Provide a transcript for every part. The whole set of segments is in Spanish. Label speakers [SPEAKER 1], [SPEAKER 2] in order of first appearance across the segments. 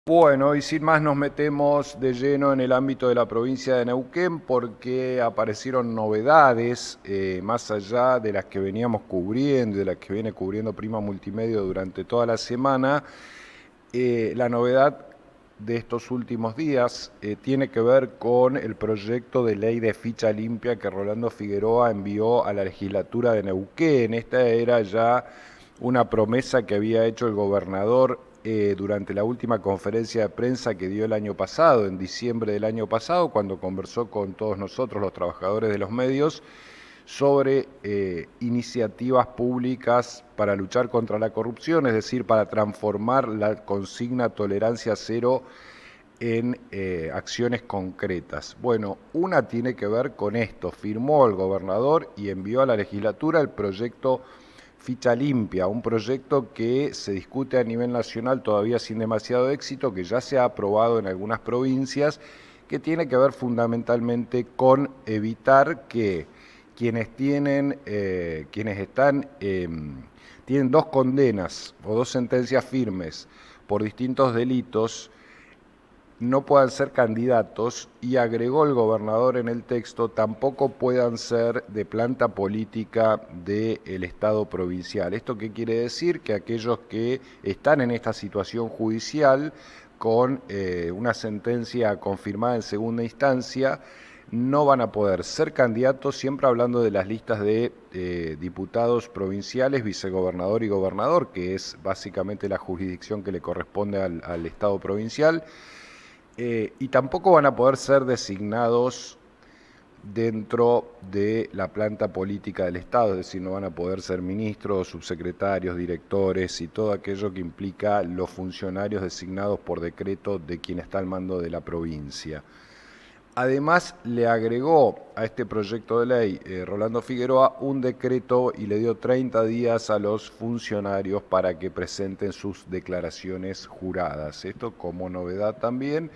[SPEAKER 1] Bueno, y sin más nos metemos de lleno en el ámbito de la provincia de Neuquén porque aparecieron novedades más allá de las que veníamos cubriendo y de las que viene cubriendo Prima Multimedia durante toda la semana. La novedad de estos últimos días tiene que ver con el proyecto de ley de ficha limpia que Rolando Figueroa envió a la legislatura de Neuquén. Esta era ya una promesa que había hecho el gobernador durante la última conferencia de prensa que dio el año pasado, en diciembre del año pasado, cuando conversó con todos nosotros, los trabajadores de los medios, sobre iniciativas públicas para luchar contra la corrupción, es decir, para transformar la consigna tolerancia cero en acciones concretas. Bueno, una tiene que ver con esto. Firmó el gobernador y envió a la legislatura el proyecto Ficha Limpia, un proyecto que se discute a nivel nacional todavía sin demasiado éxito, que ya se ha aprobado en algunas provincias, que tiene que ver fundamentalmente con evitar que tienen dos condenas o dos sentencias firmes por distintos delitos no puedan ser candidatos, y agregó el gobernador en el texto, tampoco puedan ser de planta política del Estado provincial. ¿Esto qué quiere decir? Que aquellos que están en esta situación judicial con una sentencia confirmada en segunda instancia no van a poder ser candidatos, siempre hablando de las listas de diputados provinciales, vicegobernador y gobernador, que es básicamente la jurisdicción que le corresponde al Estado provincial. Y tampoco van a poder ser designados dentro de la planta política del Estado, es decir, no van a poder ser ministros, subsecretarios, directores y todo aquello que implica los funcionarios designados por decreto de quien está al mando de la provincia. Además, le agregó a este proyecto de ley Rolando Figueroa un decreto y le dio 30 días a los funcionarios para que presenten sus declaraciones juradas. Esto como novedad también,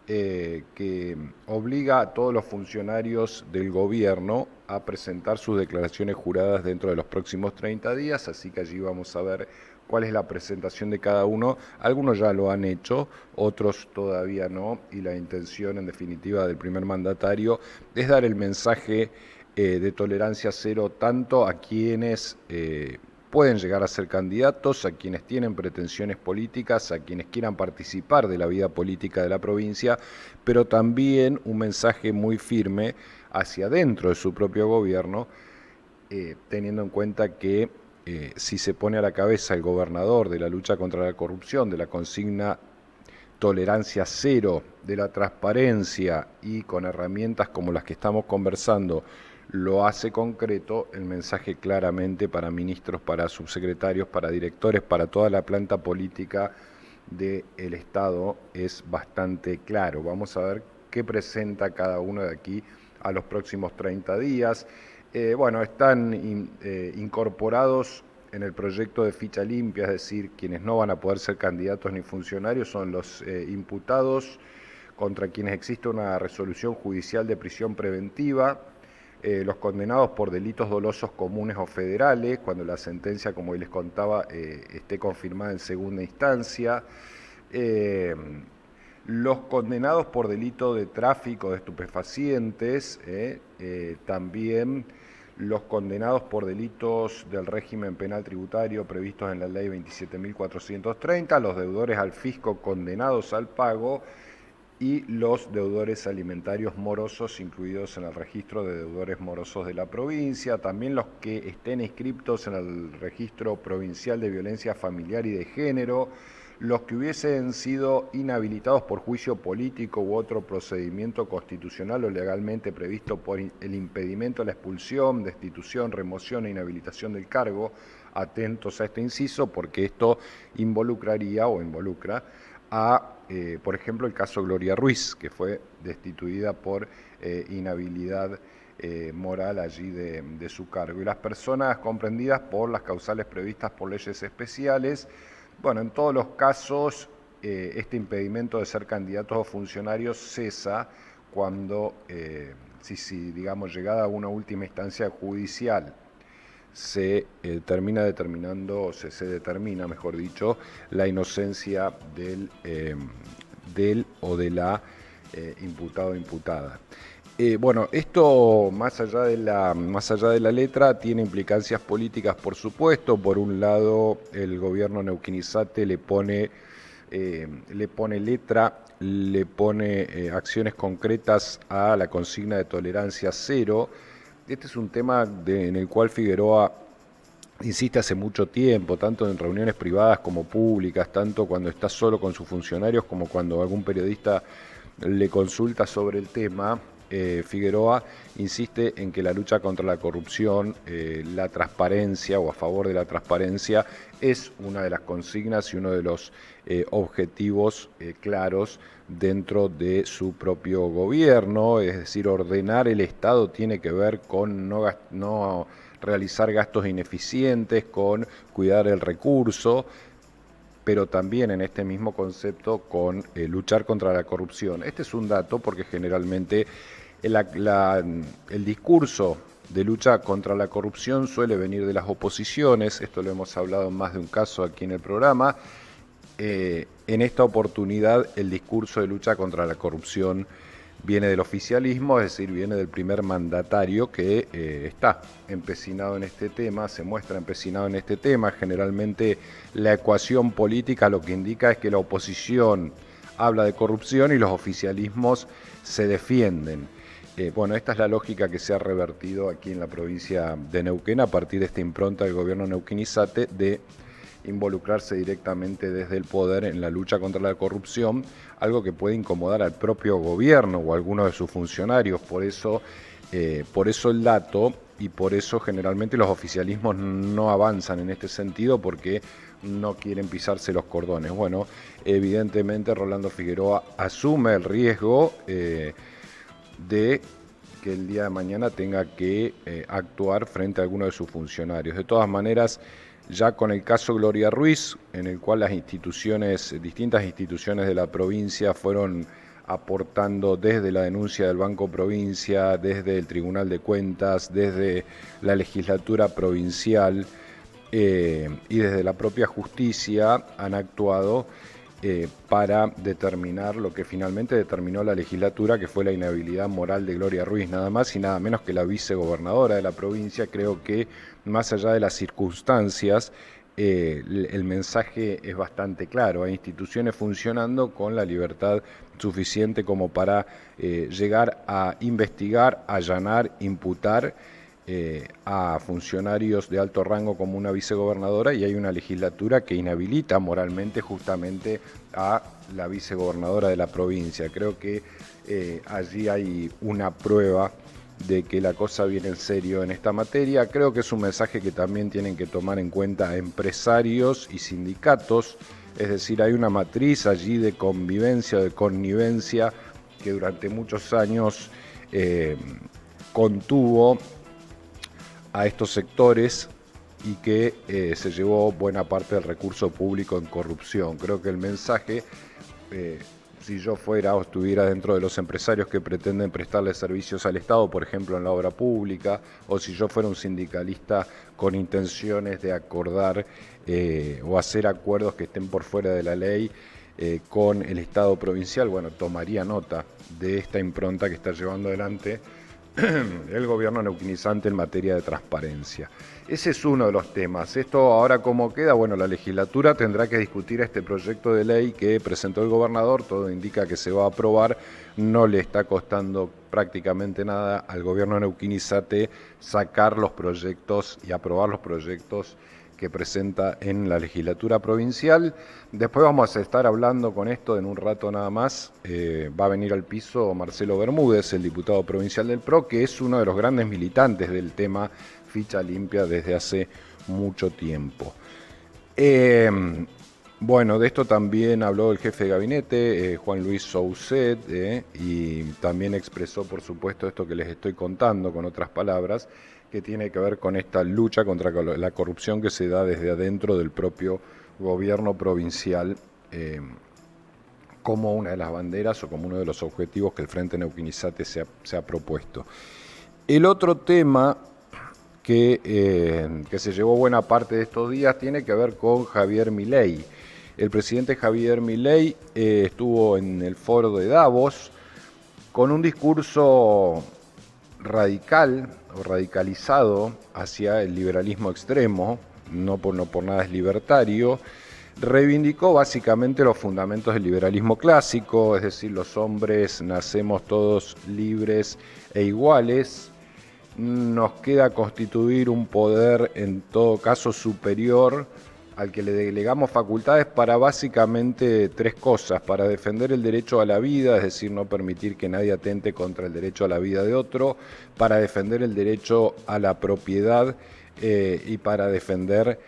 [SPEAKER 1] que obliga a todos los funcionarios del gobierno a presentar sus declaraciones juradas dentro de los próximos 30 días, así que allí vamos a ver cuál es la presentación de cada uno. Algunos ya lo han hecho, otros todavía no, y la intención en definitiva del primer mandatario es dar el mensaje de tolerancia cero tanto a quienes pueden llegar a ser candidatos, a quienes tienen pretensiones políticas, a quienes quieran participar de la vida política de la provincia, pero también un mensaje muy firme hacia adentro de su propio gobierno, teniendo en cuenta que si se pone a la cabeza el gobernador de la lucha contra la corrupción, de la consigna tolerancia cero, de la transparencia, y con herramientas como las que estamos conversando lo hace concreto, el mensaje claramente para ministros, para subsecretarios, para directores, para toda la planta política del Estado es bastante claro. Vamos a ver qué presenta cada uno de aquí a los próximos 30 días. Bueno, están incorporados en el proyecto de ficha limpia, es decir, quienes no van a poder ser candidatos ni funcionarios son los imputados contra quienes existe una resolución judicial de prisión preventiva, los condenados por delitos dolosos comunes o federales, cuando la sentencia, como les contaba, esté confirmada en segunda instancia, los condenados por delito de tráfico de estupefacientes, también los condenados por delitos del régimen penal tributario previstos en la ley 27.430, los deudores al fisco condenados al pago y los deudores alimentarios morosos incluidos en el registro de deudores morosos de la provincia, también los que estén inscriptos en el registro provincial de violencia familiar y de género, los que hubiesen sido inhabilitados por juicio político u otro procedimiento constitucional o legalmente previsto por el impedimento, la expulsión, destitución, remoción e inhabilitación del cargo. Atentos a este inciso porque esto involucraría o involucra a, por ejemplo, el caso Gloria Ruiz, que fue destituida por inhabilidad moral allí de su cargo. Y las personas comprendidas por las causales previstas por leyes especiales. Bueno, en todos los casos, este impedimento de ser candidatos o funcionarios cesa cuando, digamos, llegada a una última instancia judicial, se termina determinando, o se determina, mejor dicho, la inocencia del o de la imputado o imputada. Bueno, esto más allá de la letra tiene implicancias políticas, por supuesto. Por un lado, el gobierno neuquinizate le pone letra, le pone acciones concretas a la consigna de tolerancia cero. Este es un tema en el cual Figueroa insiste hace mucho tiempo, tanto en reuniones privadas como públicas, tanto cuando está solo con sus funcionarios como cuando algún periodista le consulta sobre el tema. Figueroa insiste en que la lucha contra la corrupción, la transparencia o a favor de la transparencia es una de las consignas y uno de los objetivos claros dentro de su propio gobierno. Es decir, ordenar el Estado tiene que ver con no realizar gastos ineficientes, con cuidar el recurso, pero también en este mismo concepto con luchar contra la corrupción. Este es un dato porque generalmente el discurso de lucha contra la corrupción suele venir de las oposiciones. Esto lo hemos hablado en más de un caso aquí en el programa. En esta oportunidad el discurso de lucha contra la corrupción viene del oficialismo, es decir, viene del primer mandatario que está empecinado en este tema, se muestra empecinado en este tema. Generalmente la ecuación política lo que indica es que la oposición habla de corrupción y los oficialismos se defienden. Bueno, esta es la lógica que se ha revertido aquí en la provincia de Neuquén a partir de esta impronta del gobierno neuquinizate de involucrarse directamente desde el poder en la lucha contra la corrupción, algo que puede incomodar al propio gobierno o a algunos de sus funcionarios. Por eso el dato, y por eso generalmente los oficialismos no avanzan en este sentido, porque no quieren pisarse los cordones. Bueno, evidentemente Rolando Figueroa asume el riesgo de que el día de mañana tenga que actuar frente a alguno de sus funcionarios. De todas maneras, ya con el caso Gloria Ruiz, en el cual las distintas instituciones de la provincia fueron aportando desde la denuncia del Banco Provincia, desde el Tribunal de Cuentas, desde la legislatura provincial y desde la propia justicia, han actuado para determinar lo que finalmente determinó la legislatura, que fue la inhabilidad moral de Gloria Ruiz, nada más y nada menos que la vicegobernadora de la provincia. Creo que más allá de las circunstancias, el mensaje es bastante claro. Hay instituciones funcionando con la libertad suficiente como para llegar a investigar, allanar, imputar a funcionarios de alto rango como una vicegobernadora, y hay una legislatura que inhabilita moralmente justamente a la vicegobernadora de la provincia. Creo que allí hay una prueba de que la cosa viene en serio en esta materia. Creo que es un mensaje que también tienen que tomar en cuenta empresarios y sindicatos. Es decir, hay una matriz allí de convivencia, de connivencia, que durante muchos años contuvo a estos sectores y que se llevó buena parte del recurso público en corrupción. Creo que el mensaje, si yo fuera o estuviera dentro de los empresarios que pretenden prestarle servicios al Estado, por ejemplo en la obra pública, o si yo fuera un sindicalista con intenciones de acordar o hacer acuerdos que estén por fuera de la ley con el Estado provincial, bueno, tomaría nota de esta impronta que está llevando adelante el gobierno neuquinizante en materia de transparencia. Ese es uno de los temas. Esto ahora cómo queda, bueno, la legislatura tendrá que discutir este proyecto de ley que presentó el gobernador. Todo indica que se va a aprobar. No le está costando prácticamente nada al gobierno neuquinizate sacar los proyectos y aprobar los proyectos que presenta en la legislatura provincial. Después vamos a estar hablando con esto en un rato nada más. Va a venir al piso Marcelo Bermúdez, el diputado provincial del PRO, que es uno de los grandes militantes del tema ficha limpia desde hace mucho tiempo. Bueno, de esto también habló el jefe de gabinete, Juan Luis Soucet, y también expresó, por supuesto, esto que les estoy contando, con otras palabras, que tiene que ver con esta lucha contra la corrupción que se da desde adentro del propio gobierno provincial, como una de las banderas o como uno de los objetivos que el Frente Neuquinizate se ha propuesto. El otro tema que se llevó buena parte de estos días tiene que ver con Javier Milei. El presidente Javier Milei estuvo en el foro de Davos con un discurso radical o radicalizado hacia el liberalismo extremo, no por nada es libertario. Reivindicó básicamente los fundamentos del liberalismo clásico, es decir, los hombres nacemos todos libres e iguales. Nos queda constituir un poder en todo caso superior al que le delegamos facultades para básicamente tres cosas: para defender el derecho a la vida, es decir, no permitir que nadie atente contra el derecho a la vida de otro; para defender el derecho a la propiedad y para defender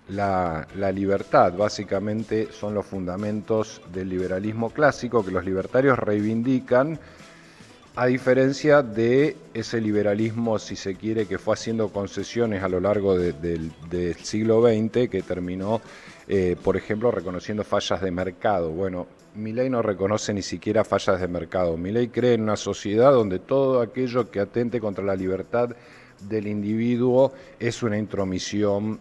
[SPEAKER 1] la libertad. Básicamente son los fundamentos del liberalismo clásico que los libertarios reivindican, a diferencia de ese liberalismo, si se quiere, que fue haciendo concesiones a lo largo del siglo XX, que terminó, por ejemplo, reconociendo fallas de mercado. Bueno, Milei no reconoce ni siquiera fallas de mercado. Milei cree en una sociedad donde todo aquello que atente contra la libertad del individuo es una intromisión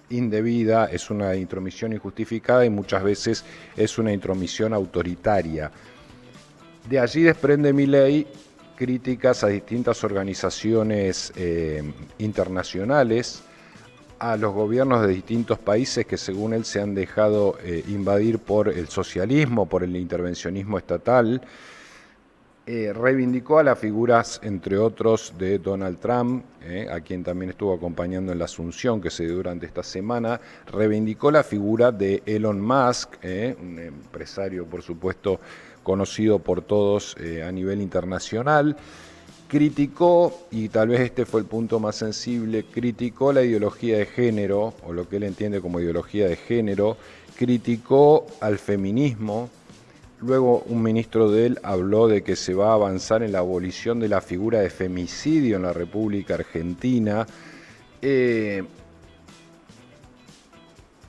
[SPEAKER 1] indebida, es una intromisión injustificada y muchas veces es una intromisión autoritaria. De allí desprende Milei críticas a distintas organizaciones internacionales, a los gobiernos de distintos países que según él se han dejado invadir por el socialismo, por el intervencionismo estatal. Reivindicó a las figuras, entre otros, de Donald Trump, a quien también estuvo acompañando en la asunción que se dio durante esta semana. Reivindicó la figura de Elon Musk, un empresario, por supuesto, conocido por todos a nivel internacional. Criticó, y tal vez este fue el punto más sensible, criticó la ideología de género, o lo que él entiende como ideología de género, criticó al feminismo. Luego un ministro de él habló de que se va a avanzar en la abolición de la figura de femicidio en la República Argentina.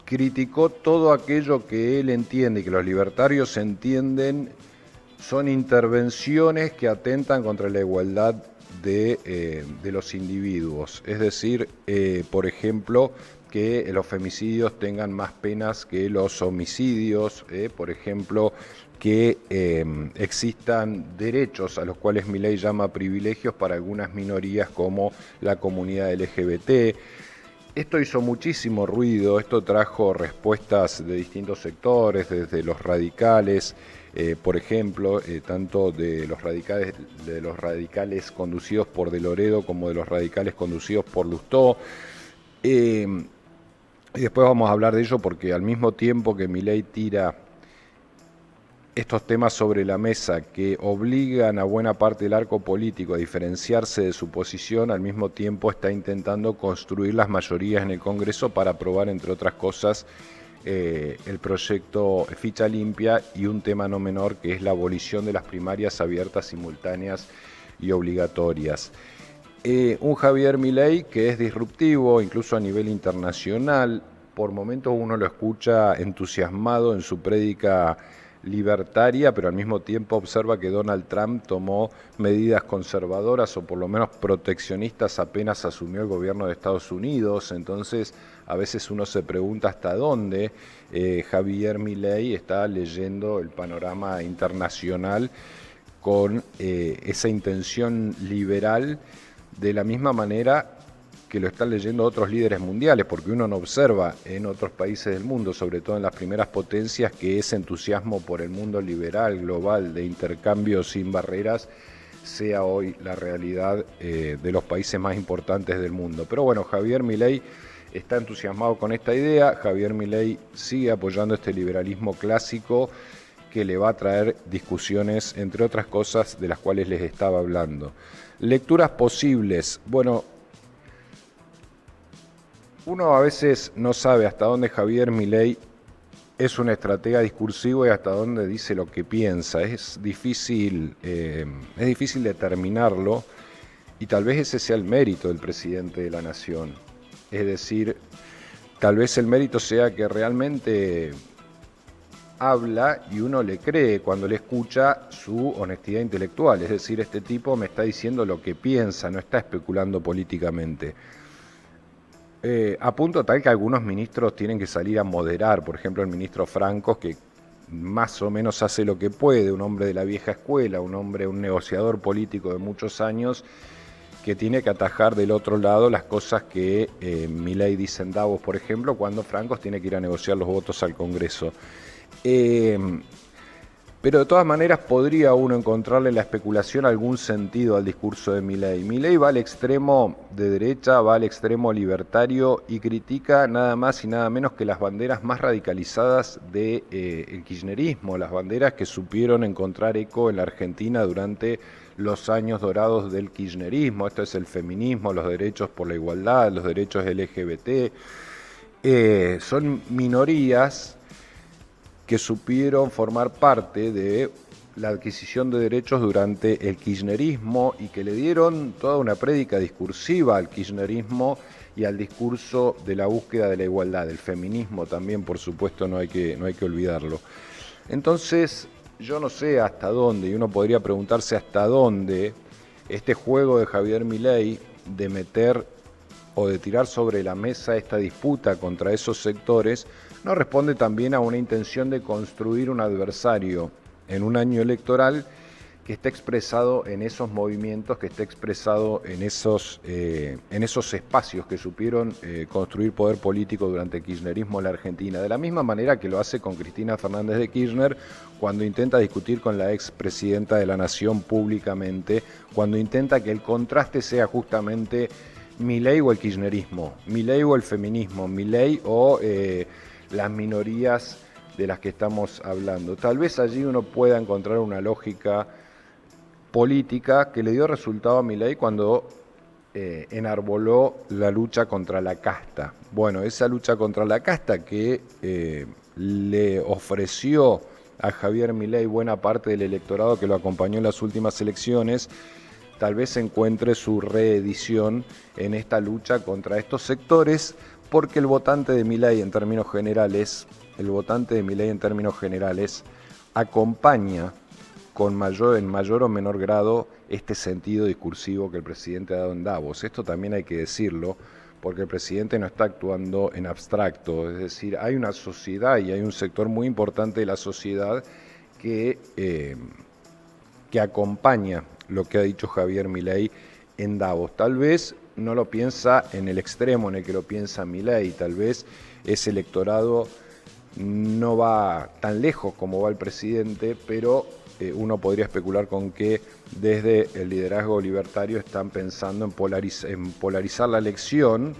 [SPEAKER 1] Criticó todo aquello que él entiende, que los libertarios entienden, son intervenciones que atentan contra la igualdad de los individuos. Es decir, por ejemplo, que los femicidios tengan más penas que los homicidios, por ejemplo, que existan derechos a los cuales Milei llama privilegios para algunas minorías como la comunidad LGBT. Esto hizo muchísimo ruido, esto trajo respuestas de distintos sectores, desde los radicales, por ejemplo, tanto de los radicales conducidos por De Loredo como de los radicales conducidos por Lustó. Y después vamos a hablar de ello porque al mismo tiempo que Milei tira estos temas sobre la mesa que obligan a buena parte del arco político a diferenciarse de su posición, al mismo tiempo está intentando construir las mayorías en el Congreso para aprobar, entre otras cosas, el proyecto Ficha Limpia y un tema no menor que es la abolición de las primarias abiertas, simultáneas y obligatorias. Un Javier Milei que es disruptivo, incluso a nivel internacional. Por momentos uno lo escucha entusiasmado en su prédica libertaria, pero al mismo tiempo observa que Donald Trump tomó medidas conservadoras o por lo menos proteccionistas apenas asumió el gobierno de Estados Unidos. Entonces a veces uno se pregunta hasta dónde Javier Milei está leyendo el panorama internacional con esa intención liberal, de la misma manera que lo están leyendo otros líderes mundiales, porque uno no observa en otros países del mundo, sobre todo en las primeras potencias, que ese entusiasmo por el mundo liberal, global, de intercambio sin barreras, sea hoy la realidad de los países más importantes del mundo. Pero bueno, Javier Milei está entusiasmado con esta idea. Javier Milei sigue apoyando este liberalismo clásico que le va a traer discusiones, entre otras cosas, de las cuales les estaba hablando. Lecturas posibles. Bueno, uno a veces no sabe hasta dónde Javier Milei es un estratega discursivo y hasta dónde dice lo que piensa. Es difícil determinarlo, y tal vez ese sea el mérito del presidente de la Nación. Es decir, tal vez el mérito sea que realmente habla y uno le cree cuando le escucha su honestidad intelectual. Es decir, este tipo me está diciendo lo que piensa, no está especulando políticamente. A punto tal que algunos ministros tienen que salir a moderar. Por ejemplo, el ministro Francos, que más o menos hace lo que puede, un hombre de la vieja escuela, un negociador político de muchos años, que tiene que atajar del otro lado las cosas que Milei dice en Davos, por ejemplo, cuando Francos tiene que ir a negociar los votos al Congreso. Pero de todas maneras podría uno encontrarle en la especulación algún sentido al discurso de Milei. Milei va al extremo de derecha, va al extremo libertario y critica nada más y nada menos que las banderas más radicalizadas del kirchnerismo, las banderas que supieron encontrar eco en la Argentina durante los años dorados del kirchnerismo. Esto es el feminismo, los derechos por la igualdad, los derechos LGBT. Son minorías que supieron formar parte de la adquisición de derechos durante el kirchnerismo y que le dieron toda una prédica discursiva al kirchnerismo y al discurso de la búsqueda de la igualdad, del feminismo también, por supuesto, no hay que olvidarlo. Entonces, yo no sé hasta dónde, y uno podría preguntarse hasta dónde este juego de Javier Milei de meter o de tirar sobre la mesa esta disputa contra esos sectores no responde también a una intención de construir un adversario en un año electoral que esté expresado en esos movimientos, que esté expresado en esos espacios que supieron construir poder político durante el kirchnerismo en la Argentina, de la misma manera que lo hace con Cristina Fernández de Kirchner cuando intenta discutir con la expresidenta de la Nación públicamente, cuando intenta que el contraste sea justamente Milei o el kirchnerismo, Milei o el feminismo, Milei o las minorías de las que estamos hablando. Tal vez allí uno pueda encontrar una lógica política que le dio resultado a Milei cuando enarboló la lucha contra la casta. Bueno, esa lucha contra la casta que le ofreció a Javier Milei buena parte del electorado que lo acompañó en las últimas elecciones, tal vez encuentre su reedición en esta lucha contra estos sectores, porque el votante de Milei en términos generales, acompaña en mayor o menor grado este sentido discursivo que el presidente ha dado en Davos. Esto también hay que decirlo, porque el presidente no está actuando en abstracto, es decir, hay una sociedad y hay un sector muy importante de la sociedad que acompaña lo que ha dicho Javier Milei en Davos. Tal vez no lo piensa en el extremo en el que lo piensa Milei, tal vez ese electorado no va tan lejos como va el presidente, pero uno podría especular con que desde el liderazgo libertario están pensando en polarizar la elección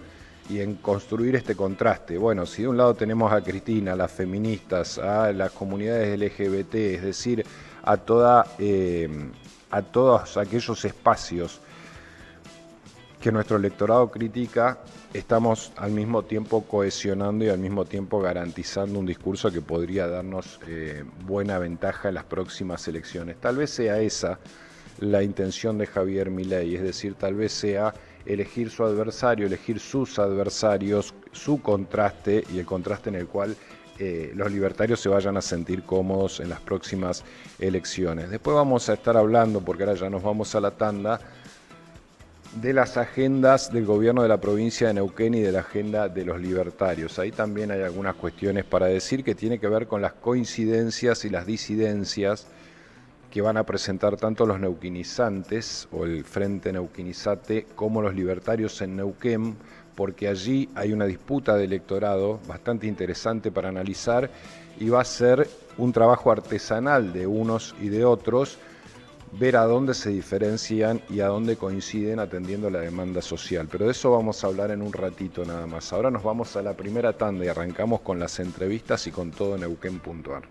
[SPEAKER 1] y en construir este contraste. Bueno, si de un lado tenemos a Cristina, a las feministas, a las comunidades LGBT, es decir, a todos aquellos espacios que nuestro electorado critica, estamos al mismo tiempo cohesionando y al mismo tiempo garantizando un discurso que podría darnos buena ventaja en las próximas elecciones. Tal vez sea esa la intención de Javier Milei, es decir, tal vez sea elegir su adversario, elegir sus adversarios, su contraste y el contraste en el cual los libertarios se vayan a sentir cómodos en las próximas elecciones. Después vamos a estar hablando, porque ahora ya nos vamos a la tanda, de las agendas del gobierno de la provincia de Neuquén y de la agenda de los libertarios. Ahí también hay algunas cuestiones para decir que tiene que ver con las coincidencias y las disidencias que van a presentar tanto los neuquinizantes o el Frente Neuquinizate como los libertarios en Neuquén, porque allí hay una disputa de electorado bastante interesante para analizar y va a ser un trabajo artesanal de unos y de otros, ver a dónde se diferencian y a dónde coinciden atendiendo la demanda social. Pero de eso vamos a hablar en un ratito nada más. Ahora nos vamos a la primera tanda y arrancamos con las entrevistas y con todo Neuquén puntual.